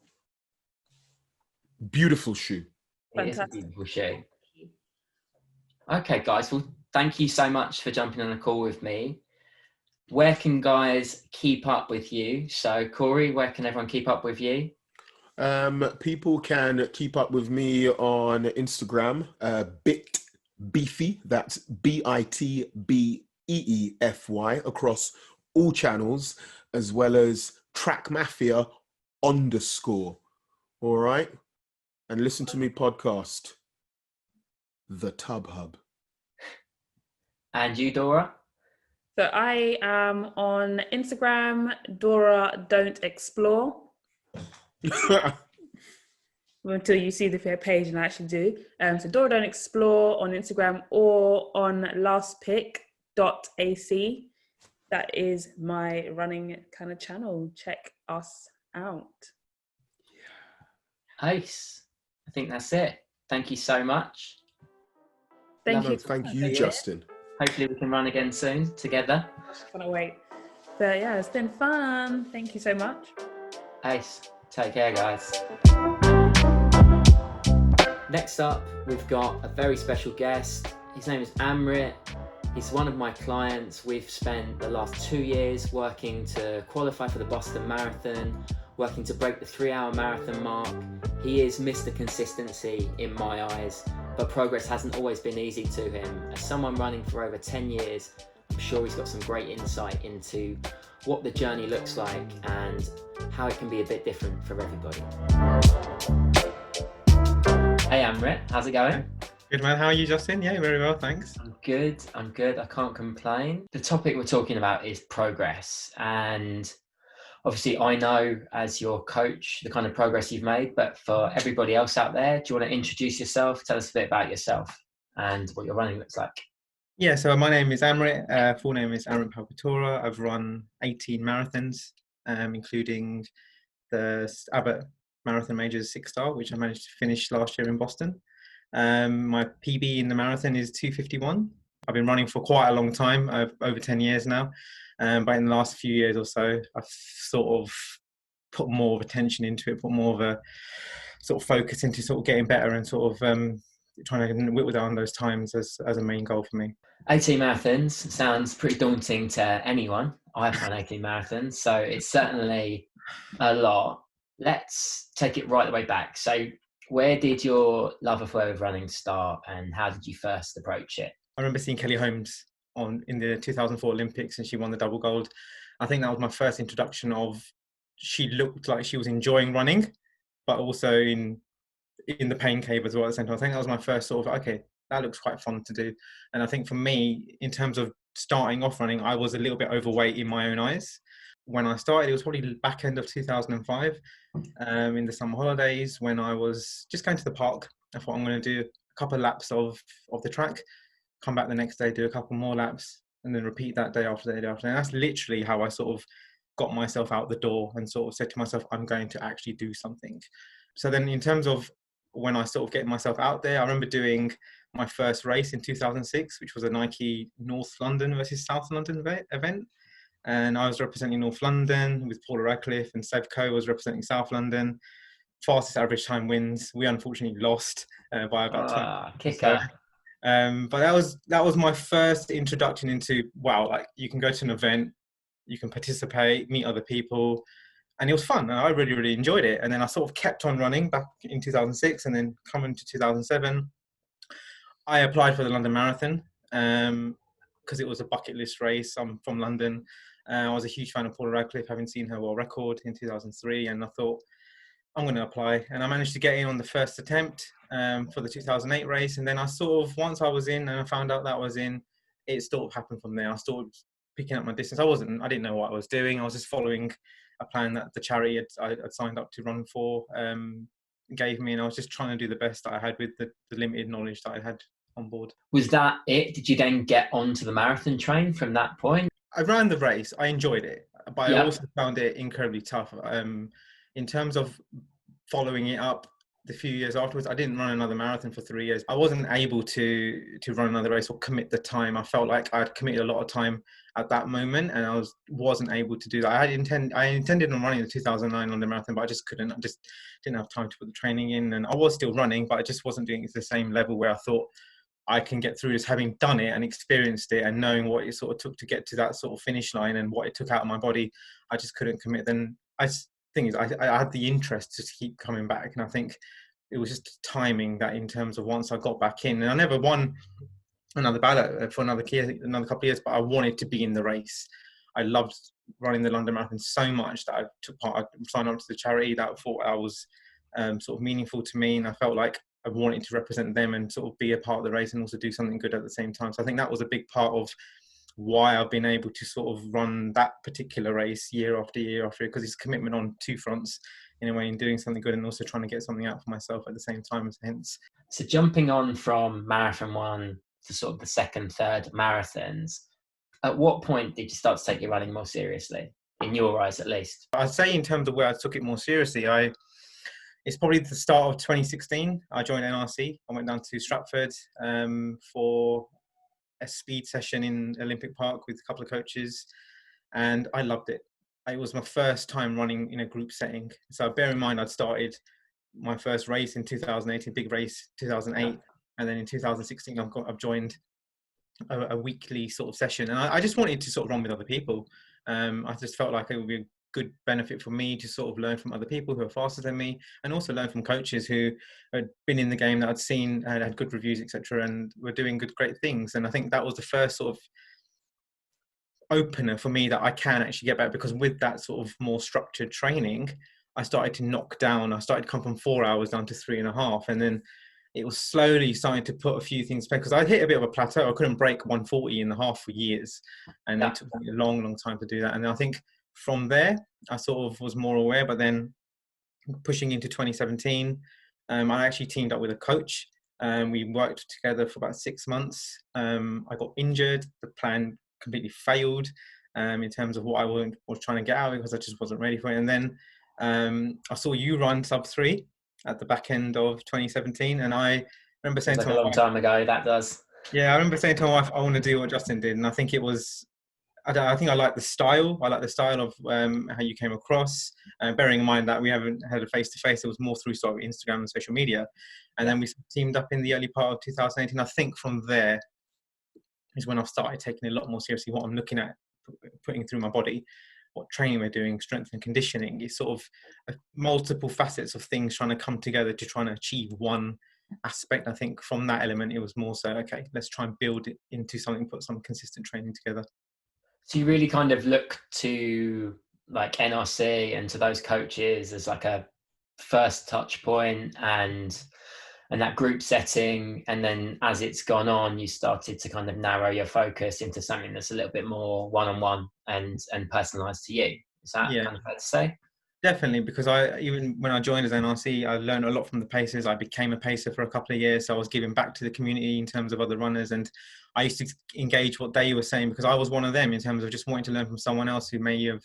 Beautiful shoe. It is a Fantastic. beautiful shoe. Okay, guys. Well, thank you so much for jumping on a call with me. Where can guys keep up with you? So, Cory, where can everyone keep up with you? People can keep up with me on Instagram, bitbeefy. That's BITBEEFY across all channels, as well as Track Mafia _. All right, and listen to me podcast, The Tub Hub. And you, Dora? So I am on Instagram, Dora Don't Explore. Until you see the page, and I actually do. So Dora Don't Explore on Instagram, or on lastpick.ac. That is my running kind of channel. Check us out. Ace. I think that's it. Thank you so much. Thank you. Thank you, Justin. Hopefully we can run again soon together. I can't wait. But yeah, it's been fun. Thank you so much. Ace, take care, guys. Next up, we've got a very special guest. His name is Amrit. He's one of my clients. We've spent the last 2 years working to qualify for the Boston Marathon, working to break the 3-hour marathon mark. He is Mr. Consistency in my eyes, but progress hasn't always been easy to him. As someone running for over 10 years, I'm sure he's got some great insight into what the journey looks like and how it can be a bit different for everybody. Hey Amrit, how's it going? Good man, how are you, Justin? Yeah, very well, thanks. I'm good, I can't complain. The topic we're talking about is progress, and obviously I know as your coach the kind of progress you've made, but for everybody else out there, do you want to introduce yourself? Tell us a bit about yourself and what your running looks like. Yeah, so my name is Amrit, full name is Amritpal Ghatora. I've run 18 marathons, including the Abbott Marathon Majors 6-star, which I managed to finish last year in Boston. My PB in the marathon is 2:51. I've been running for quite a long time, over 10 years now. But in the last few years or so, I've sort of put more of attention into it, put more of a sort of focus into sort of getting better and sort of trying to whittle down those times as a main goal for me. 18 marathons sounds pretty daunting to anyone. I've run 18 marathons, so it's certainly a lot. Let's take it right the way back. So where did your love affair of running start, and how did you first approach it? I remember seeing Kelly Holmes in the 2004 Olympics, and she won the double gold. I think that was my first introduction of, she looked like she was enjoying running, but also in the pain cave as well at the same time. I think that was my first sort of, okay, that looks quite fun to do. And I think for me, in terms of starting off running, I was a little bit overweight in my own eyes. When I started, it was probably the back end of 2005, in the summer holidays, when I was just going to the park. I thought I'm going to do a couple of laps of the track, come back the next day, do a couple more laps, and then repeat that day after day after day. And that's literally how I sort of got myself out the door and sort of said to myself, I'm going to actually do something. So then in terms of when I sort of getting myself out there, I remember doing my first race in 2006, which was a Nike North London versus South London event. And I was representing North London with Paula Radcliffe, and Sevco was representing South London. Fastest average time wins. We unfortunately lost by about 20. Kicker. But that was my first introduction into, wow, like you can go to an event, you can participate, meet other people, and it was fun. And I really, really enjoyed it. And then I sort of kept on running back in 2006, and then coming to 2007, I applied for the London Marathon because it was a bucket list race. I'm from London. I was a huge fan of Paula Radcliffe, having seen her world record in 2003, and I thought, I'm going to apply. And I managed to get in on the first attempt for the 2008 race. And then I sort of, once I was in and I found out that I was in, it sort of happened from there. I started picking up my distance. I didn't know what I was doing. I was just following a plan that the charity I'd signed up to run for gave me. And I was just trying to do the best that I had with the limited knowledge that I had on board. Was that it? Did you then get onto the marathon train from that point? I ran the race. I enjoyed it, but I also found it incredibly tough. In terms of following it up the few years afterwards, I didn't run another marathon for 3 years. I wasn't able to run another race or commit the time. I felt like I'd committed a lot of time at that moment, and I wasn't able to do that. I intended on running the 2009 London Marathon, but I just couldn't. I just didn't have time to put the training in, and I was still running, but I just wasn't doing it to the same level where I thought I can get through this, having done it and experienced it and knowing what it sort of took to get to that sort of finish line and what it took out of my body. I just couldn't commit. Then I had the interest to keep coming back, and I think it was just timing that in terms of once I got back in, and I never won another ballot for another couple of years, but I wanted to be in the race. I loved running the London Marathon so much that I took part. I signed up to the charity that I thought I was sort of meaningful to me, and I felt like I wanted to represent them and sort of be a part of the race and also do something good at the same time. So I think that was a big part of why I've been able to sort of run that particular race year after year after year, because it's commitment on two fronts in a way, in doing something good and also trying to get something out for myself at the same time. Hence, so jumping on from marathon one to sort of the second, third marathons, at what point did you start to take your running more seriously, in your eyes at least? I'd say in terms of where I took it more seriously, it's probably the start of 2016. I joined NRC. I went down to Stratford for a speed session in Olympic Park with a couple of coaches, and I loved it. It was my first time running in a group setting. So bear in mind, I'd started my first race in 2008, a big race, 2008, and then in 2016, I've joined a weekly sort of session, and I just wanted to sort of run with other people. I just felt like it would be a good benefit for me to sort of learn from other people who are faster than me, and also learn from coaches who had been in the game, that I'd seen and had good reviews, etc., and were doing great things. And I think that was the first sort of opener for me that I can actually get better, because with that sort of more structured training, I started to knock down. I started to come from 4 hours down to 3.5, and then it was slowly starting to put a few things back, because I hit a bit of a plateau. I couldn't break 140 in the half for years, and it took me a long time to do that. And I think from there I sort of was more aware. But then pushing into 2017, I actually teamed up with a coach. We worked together for about 6 months. I got injured. The plan completely failed in terms of what I was trying to get out, because I just wasn't ready for it. And then I saw you run sub 3 at the back end of 2017, and I remember saying to my wife, a long time ago, that does. Yeah, I remember saying to my wife, I want to do what Justin did, and I think it was. I think I like the style. I like the style of how you came across. Bearing in mind that we haven't had a face-to-face, it was more through sort of Instagram and social media. And then we teamed up in the early part of 2018. I think from there is when I've started taking a lot more seriously what I'm looking at, putting through my body, what training we're doing, strength and conditioning. It's sort of multiple facets of things trying to come together to try and achieve one aspect. I think from that element, it was more so, okay, let's try and build it into something, put some consistent training together. So you really kind of look to like NRC and to those coaches as like a first touch point and that group setting, and then as it's gone on, you started to kind of narrow your focus into something that's a little bit more one-on-one and personalized to you. Is that kind of fair to say? Definitely, because even when I joined as NRC, I learned a lot from the pacers. I became a pacer for a couple of years, so I was giving back to the community in terms of other runners, and I used to engage what they were saying, because I was one of them in terms of just wanting to learn from someone else who may have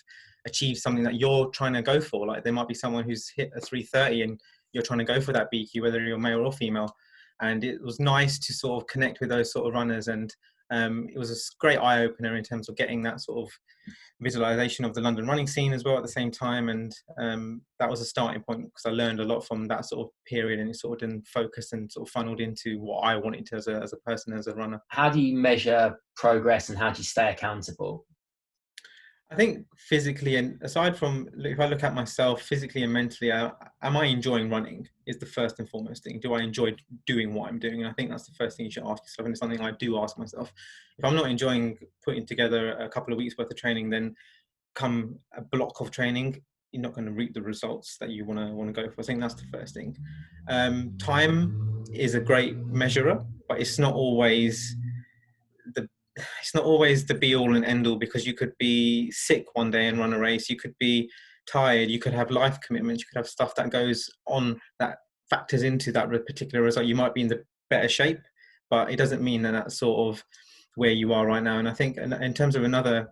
achieved something that you're trying to go for. Like there might be someone who's hit a 330 and you're trying to go for that BQ, whether you're male or female. And it was nice to sort of connect with those sort of runners, and it was a great eye opener in terms of getting that sort of visualization of the London running scene as well at the same time. And that was a starting point, because I learned a lot from that sort of period, and it sort of then focused and sort of funneled into what I wanted to as a person, as a runner. How do you measure progress and how do you stay accountable? I think physically, and aside from, if I look at myself physically and mentally, am I enjoying running is the first and foremost thing. Do I enjoy doing what I'm doing? And I think that's the first thing you should ask yourself, and it's something I do ask myself. If I'm not enjoying putting together a couple of weeks worth of training, then come a block of training, you're not going to reap the results that you want to go for. I think that's the first thing. Time is a great measurer, but it's not always the be all and end all, because you could be sick one day and run a race. You could be tired. You could have life commitments. You could have stuff that goes on that factors into that particular result. You might be in the better shape, but it doesn't mean that that's sort of where you are right now. And I think in terms of another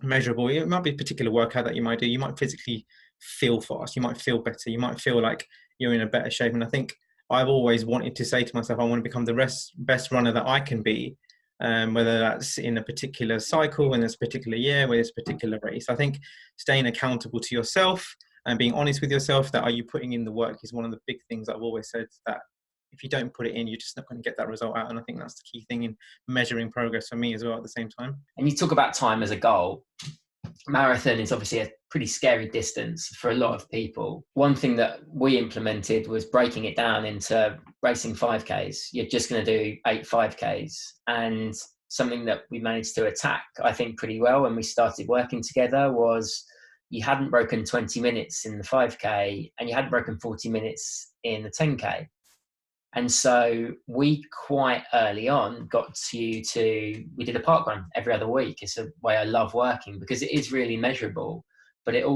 measurable, it might be a particular workout that you might do. You might physically feel fast. You might feel better. You might feel like you're in a better shape. And I think I've always wanted to say to myself, I want to become the best runner that I can be. Whether that's in a particular cycle, in this particular year, with this particular race. I think staying accountable to yourself and being honest with yourself, that are you putting in the work, is one of the big things I've always said, that if you don't put it in, you're just not going to get that result out. And I think that's the key thing in measuring progress for me as well at the same time. And you talk about time as a goal. Marathon is obviously a pretty scary distance for a lot of people. One thing that we implemented was breaking it down into racing 5Ks. You're just going to do 8 5Ks. And something that we managed to attack, I think, pretty well when we started working together was you hadn't broken 20 minutes in the 5K and you hadn't broken 40 minutes in the 10K. And so we quite early on got we did a park run every other week. It's a way I love working, because it is really measurable, but it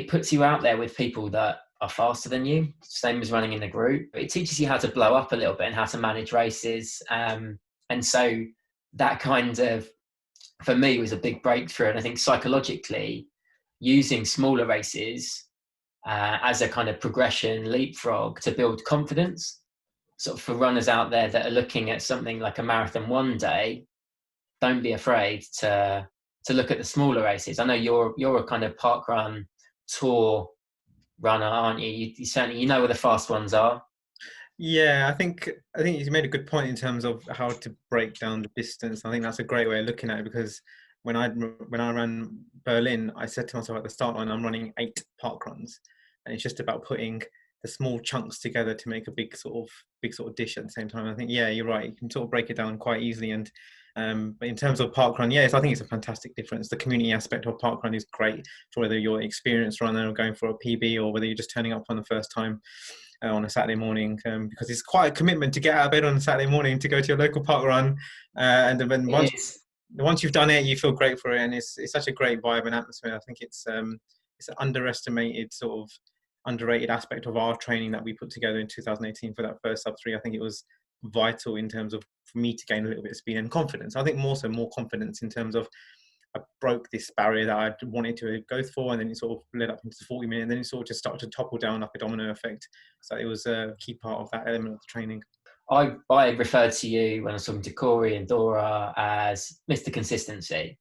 puts you out there with people that are faster than you, same as running in a group. It teaches you how to blow up a little bit and how to manage races. And so that kind of, for me, was a big breakthrough. And I think psychologically, using smaller races as a kind of progression leapfrog to build confidence, sort of for runners out there that are looking at something like a marathon one day, don't be afraid to look at the smaller races. I know you're a kind of park run tour runner, aren't you? You certainly, you know where the fast ones are. Yeah, I think you made a good point in terms of how to break down the distance. I think that's a great way of looking at it, because when I ran Berlin, I said to myself at the start line, I'm running 8 park runs. And it's just about putting the small chunks together to make a big sort of dish at the same time. I think, yeah, you're right. You can sort of break it down quite easily. And but in terms of parkrun, yes, I think it's a fantastic difference. The community aspect of parkrun is great for whether you're an experienced runner or going for a PB, or whether you're just turning up on the first time. on a Saturday morning, because it's quite a commitment to get out of bed on a Saturday morning to go to your local park run, and then once you've done it, you feel great for it, and it's such a great vibe and atmosphere. I think it's an underestimated sort of underrated aspect of our training that we put together in 2018 for that first sub-3. I think it was vital in terms of, for me to gain a little bit of speed and confidence. I think more confidence in terms of, I broke this barrier that I wanted to go for, and then it sort of led up into the 40 minute, and then it sort of just started to topple down like a domino effect. So it was a key part of that element of the training. I referred to you when I was talking to Cory and Dora as Mr. Consistency,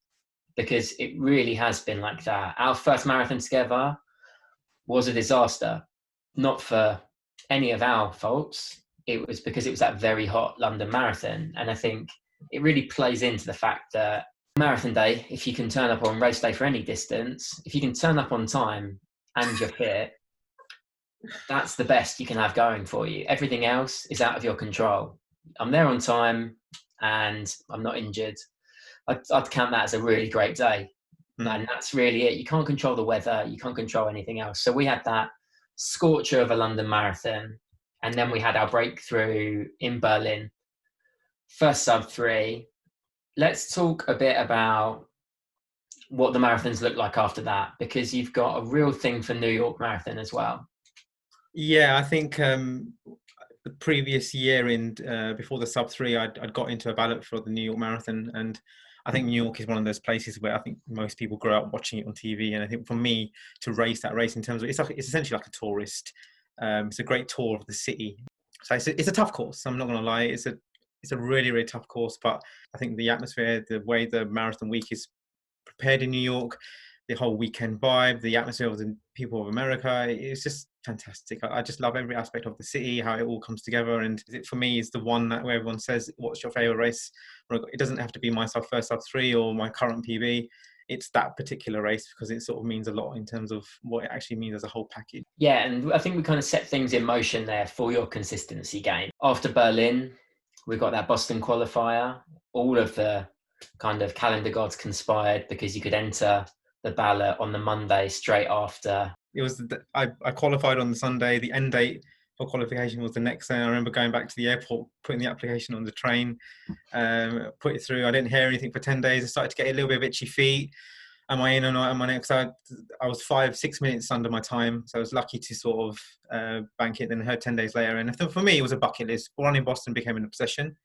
because it really has been like that. Our first marathon together was a disaster, not for any of our faults. It was because it was that very hot London Marathon. And I think it really plays into the fact that marathon day, if you can turn up on race day for any distance, if you can turn up on time and you're fit, that's the best you can have going for you. Everything else is out of your control. I'm there on time and I'm not injured. I'd count that as a really great day. And that's really it. You can't control the weather. You can't control anything else. So we had that scorcher of a London Marathon. And then we had our breakthrough in Berlin. First sub-3. Let's talk a bit about what the marathons look like after that, because you've got a real thing for New York Marathon as well. Yeah, I think the previous year before the sub-3, I'd got into a ballot for the New York Marathon, and I think New York is one of those places where I think most people grow up watching it on TV. And I think for me to race that race in terms of, it's essentially like a tourist. It's a great tour of the city. So it's a tough course. I'm not going to lie. It's a really, really tough course. But I think the atmosphere, the way the marathon week is prepared in New York, the whole weekend vibe, the atmosphere of the people of America, it's just fantastic. I just love every aspect of the city, how it all comes together. And it, for me, is the one that where everyone says, what's your favorite race? It doesn't have to be my first sub-3 or my current PB. It's that particular race, because it sort of means a lot in terms of what it actually means as a whole package. Yeah, and I think we kind of set things in motion there for your consistency game. After Berlin, we got that Boston qualifier. All of the kind of calendar gods conspired, because you could enter the ballot on the Monday straight after. It was I qualified on the Sunday. The end date for qualification was the next day. I remember going back to the airport, putting the application on the train, put it through. I didn't hear anything for 10 days. I started to get a little bit of itchy feet. Am I in or not? Am I next? I was 5-6 minutes under my time, so I was lucky to sort of bank it. Then heard 10 days later, and for me, it was a bucket list. Running Boston became an obsession.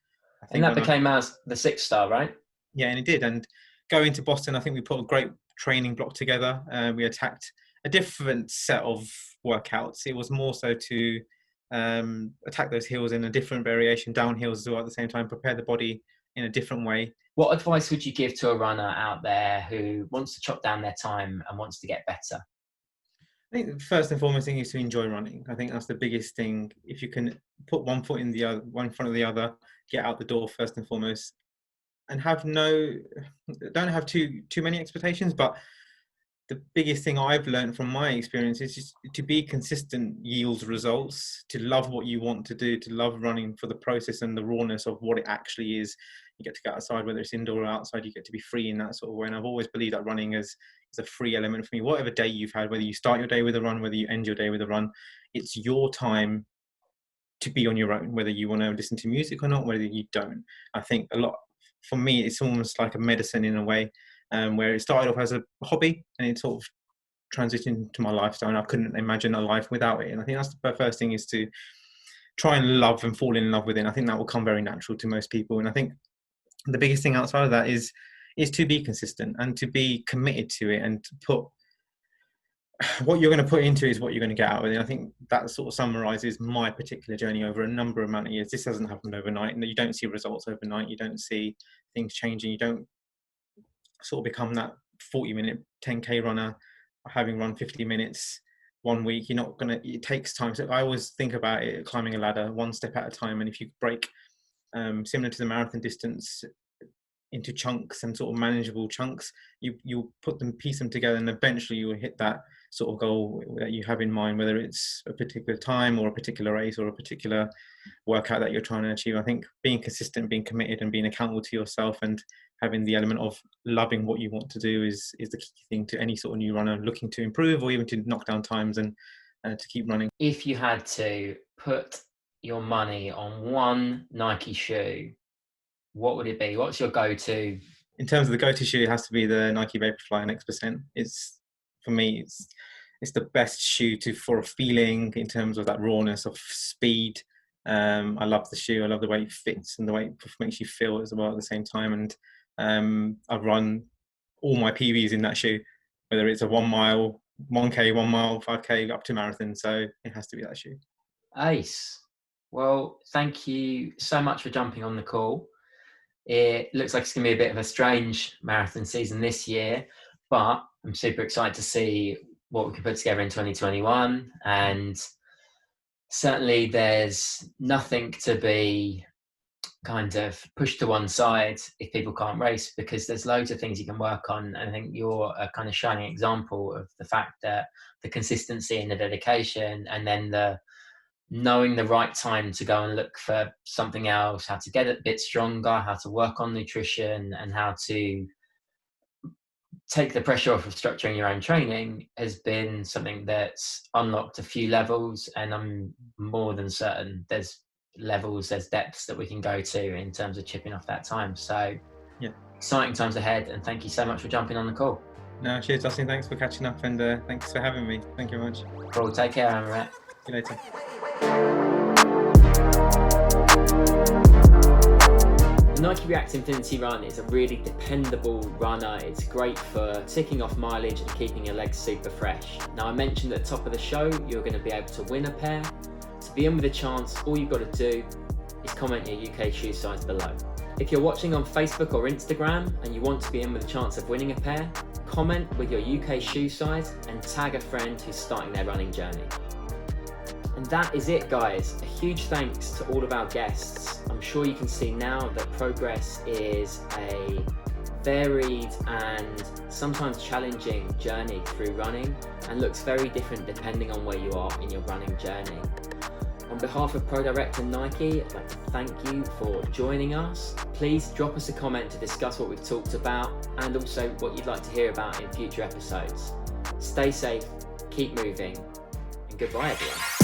And that became as the 6-star, right? Yeah, and it did. And going to Boston, I think we put a great training block together. We attacked a different set of workouts. It was more so to attack those hills in a different variation, downhills as well at the same time, prepare the body in a different way. What advice would you give to a runner out there who wants to chop down their time and wants to get better? I think the first and foremost thing is to enjoy running. I think that's the biggest thing. If you can put one foot in the other, one in front of the other, get out the door first and foremost, and don't have too many expectations. But the biggest thing I've learned from my experience is just to be consistent yields results, to love what you want to do, to love running for the process and the rawness of what it actually is. You get to go outside, whether it's indoor or outside, you get to be free in that sort of way. And I've always believed that running is a free element for me. Whatever day you've had, whether you start your day with a run, whether you end your day with a run, it's your time to be on your own, whether you want to listen to music or not, whether you don't. I think a lot, for me, it's almost like a medicine in a way, where it started off as a hobby and it sort of transitioned to my lifestyle, and I couldn't imagine a life without it. And I think that's the first thing, is to try and love and fall in love with it. And I think that will come very natural to most people. And I think the biggest thing outside of that is to be consistent and to be committed to it, and to put what you're going to put into is what you're going to get out of it. And I think that sort of summarizes my particular journey over a number of amount of years. This hasn't happened overnight, and you don't see results overnight. You don't see things changing. You don't sort of become that 40-minute 10K runner, having run 50 minutes one week. You're not going to, it takes time. So I always think about it, climbing a ladder one step at a time. And if you break, similar to the marathon distance, into chunks and sort of manageable chunks, you'll put them, piece them together, and eventually you will hit that sort of goal that you have in mind, whether it's a particular time or a particular race or a particular workout that you're trying to achieve. I think being consistent, being committed, and being accountable to yourself, and having the element of loving what you want to do is the key thing to any sort of new runner looking to improve or even to knock down times. And to keep running. If you had to put your money on one Nike shoe, what would it be? What's your go-to? In terms of the go-to shoe, it has to be the Nike Vaporfly X%. For me, it's the best shoe for a feeling in terms of that rawness of speed. I love the shoe. I love the way it fits and the way it makes you feel as well at the same time. And I've run all my PBs in that shoe, whether it's a 1 mile, 1K, 1 mile, 5K, up to marathon. So it has to be that shoe. Ace. Well, thank you so much for jumping on the call. It looks like it's going to be a bit of a strange marathon season this year, but I'm super excited to see what we can put together in 2021. And certainly there's nothing to be kind of pushed to one side if people can't race, because there's loads of things you can work on. And I think you're a kind of shining example of the fact that the consistency and the dedication, and then the knowing the right time to go and look for something else, how to get a bit stronger, how to work on nutrition, and how to take the pressure off of structuring your own training has been something that's unlocked a few levels. And I'm more than certain there's depths that we can go to in terms of chipping off that time. So yeah, exciting times ahead. And thank you so much for jumping on the call. No, cheers, Dustin. Thanks for catching up, and thanks for having me. Thank you very much. Cool. Take care, Amrit. See you later. The Nike React Infinity Run is a really dependable runner. It's great for ticking off mileage and keeping your legs super fresh. Now, I mentioned at the top of the show, you're going to be able to win a pair. To be in with a chance, all you've got to do is comment your UK shoe size below. If you're watching on Facebook or Instagram and you want to be in with a chance of winning a pair, comment with your UK shoe size and tag a friend who's starting their running journey. And that is it, guys. A huge thanks to all of our guests. I'm sure you can see now that Progress is a varied and sometimes challenging journey through running, and looks very different depending on where you are in your running journey. On behalf of ProDirect and Nike, I'd like to thank you for joining us. Please drop us a comment to discuss what we've talked about, and also what you'd like to hear about in future episodes. Stay safe, keep moving, and goodbye everyone.